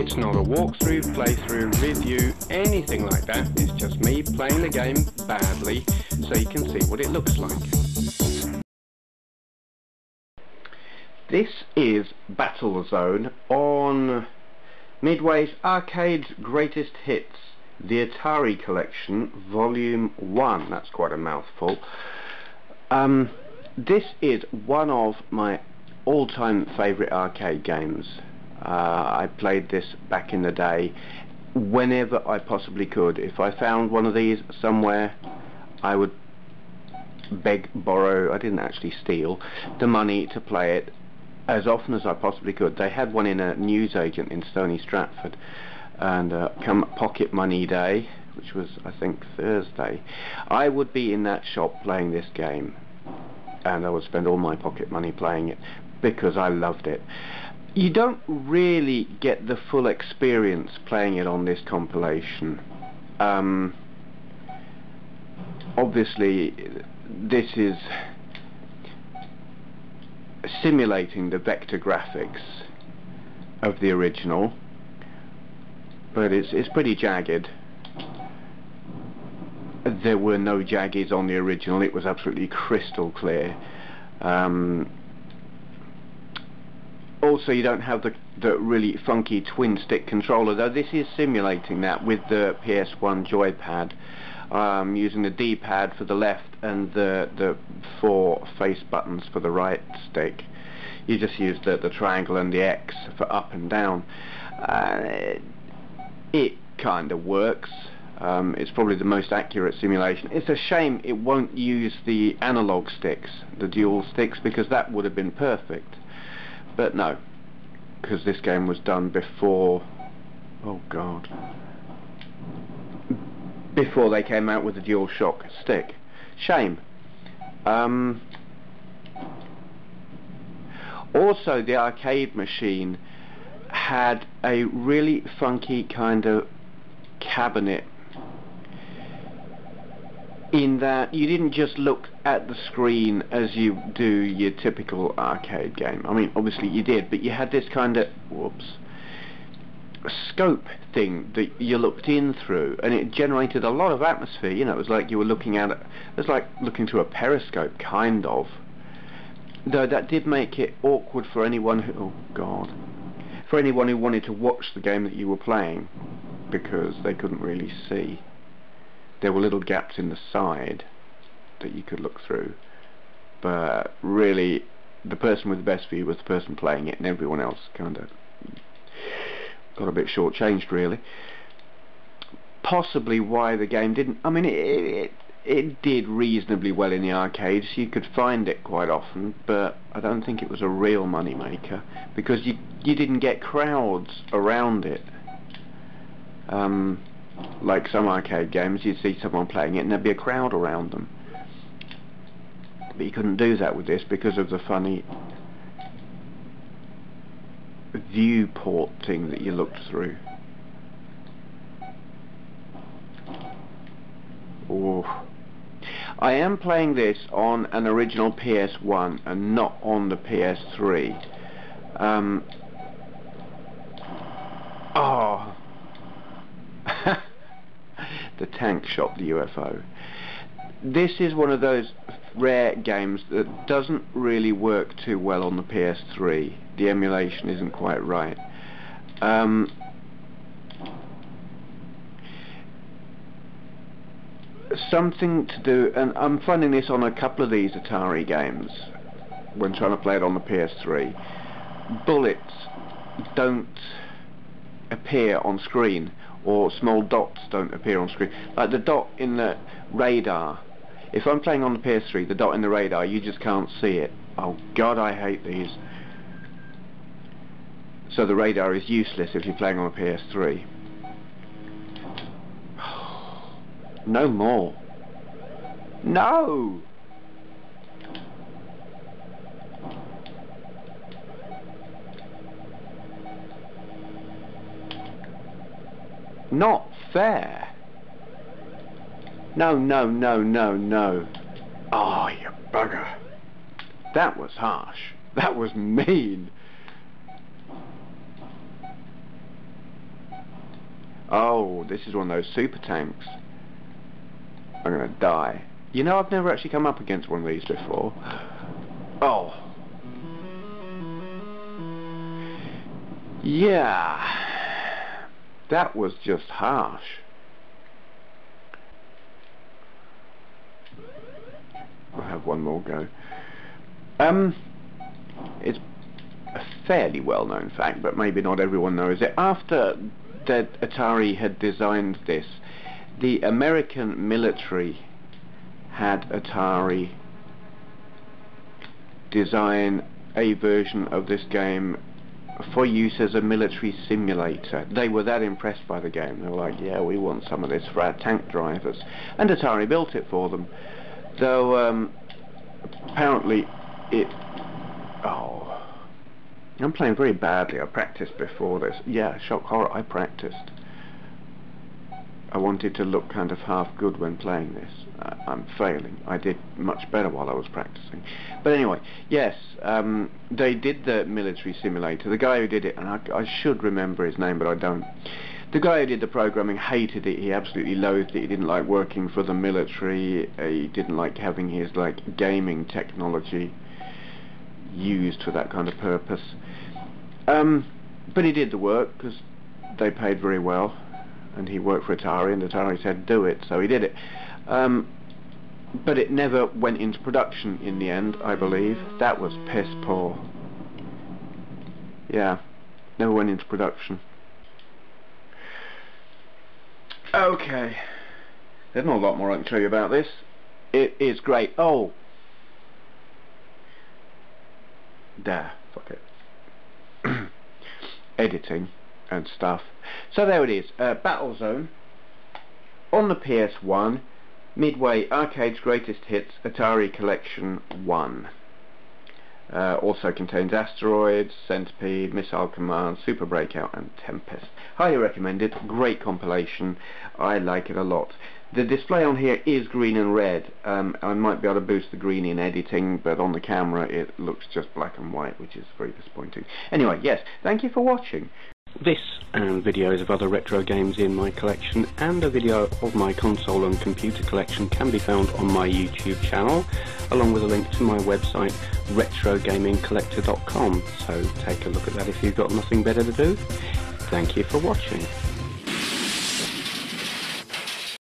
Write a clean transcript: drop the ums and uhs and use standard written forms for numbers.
It's not a walkthrough, playthrough, review, anything like that. It's just me playing the game badly so you can see what it looks like. This is Battlezone on Midway's Arcade's Greatest Hits, the Atari Collection, Volume 1. That's quite a mouthful. This is one of my all-time favourite arcade games. I played this back in the day whenever I possibly could. If I found one of these somewhere, I would beg, borrow, I didn't actually steal, the money to play it as often as I possibly could. They had one in a newsagent in Stony Stratford, and come pocket money day, which was I think Thursday, I would be in that shop playing this game, and I would spend all my pocket money playing it because I loved it. You don't really get the full experience playing it on this compilation. Obviously this is simulating the vector graphics of the original, but it's pretty jagged. There were no jaggies on the original. It was absolutely crystal clear. Also, you don't have the really funky twin stick controller, though this is simulating that with the PS1 joypad, using the D-pad for the left and the 4 face buttons for the right stick. You just use the triangle and the X for up and down. It kind of works. It's probably the most accurate simulation. It's a shame it won't use the analog sticks, the dual sticks, because that would have been perfect. But no, because this game was done before, oh god, before they came out with the dual shock stick. Shame. Also, the arcade machine had a really funky kind of cabinet, in that you didn't just look at the screen as you do your typical arcade game. I mean, obviously you did, but you had this kind of, scope thing that you looked in through, and it generated a lot of atmosphere. You know, it was like you were looking at it, it was like looking through a periscope, kind of. Though that did make it awkward for anyone who, oh god, for anyone who wanted to watch the game that you were playing, because they couldn't really see. There were little gaps in the side that you could look through, but really the person with the best view was the person playing it, and everyone else kind of got a bit shortchanged, really. Possibly why the game didn't, I mean, it did reasonably well in the arcades. You could find it quite often, but I don't think it was a real money maker, because you didn't get crowds around it. Like some arcade games, you'd see someone playing it and there'd be a crowd around them. But you couldn't do that with this because of the funny viewport thing that you looked through. Oh. I am playing this on an original PS1 and not on the PS3. Oh. The tank shot the UFO. This is one of those rare games that doesn't really work too well on the PS3. The emulation isn't quite right. Something to do, and I'm finding this on a couple of these Atari games when trying to play it on the PS3. Bullets don't appear on screen, or small dots don't appear on screen. Like the dot in the radar. If I'm playing on the PS3, the dot in the radar, you just can't see it. Oh god, I hate these. So the radar is useless if you're playing on a PS3. No more. No! Not fair. No, no, no, no, no. Oh, you bugger. That was harsh. That was mean. Oh, this is one of those super tanks. I'm gonna die. You know, I've never actually come up against one of these before. Oh. Yeah. That was just harsh. I'll have one more go. It's a fairly well-known fact, but maybe not everyone knows it. After that Atari had designed this, the American military had Atari design a version of this game for use as a military simulator. They were that impressed by the game. They were like, yeah, we want some of this for our tank drivers. And Atari built it for them. Though, apparently it... Oh... I'm playing very badly. I practiced before this. Yeah, shock horror, I practiced. I wanted to look kind of half good when playing this. I'm failing. I did much better while I was practicing. But anyway, yes, they did the military simulator. The guy who did it, and I should remember his name, but I don't. The guy who did the programming hated it. He absolutely loathed it. He didn't like working for the military. He didn't like having his gaming technology used for that kind of purpose. But he did the work because they paid very well, and he worked for Atari, and Atari said do it, so he did it. But it never went into production in the end, I believe. That was piss poor. Yeah, never went into production. Okay, there's not a lot more I can tell you about this. It is great. Oh, there, fuck it. Editing and stuff. So there it is, Battlezone on the PS1, Midway Arcade's Greatest Hits Atari Collection 1. Also contains Asteroids, Centipede, Missile Command, Super Breakout and Tempest. Highly recommended, great compilation, I like it a lot. The display on here is green and red. I might be able to boost the green in editing, but on the camera it looks just black and white, which is very disappointing. Anyway, yes, thank you for watching. This and videos of other retro games in my collection and a video of my console and computer collection can be found on my YouTube channel, along with a link to my website retrogamingcollector.com, so take a look at that if you've got nothing better to do. Thank you for watching.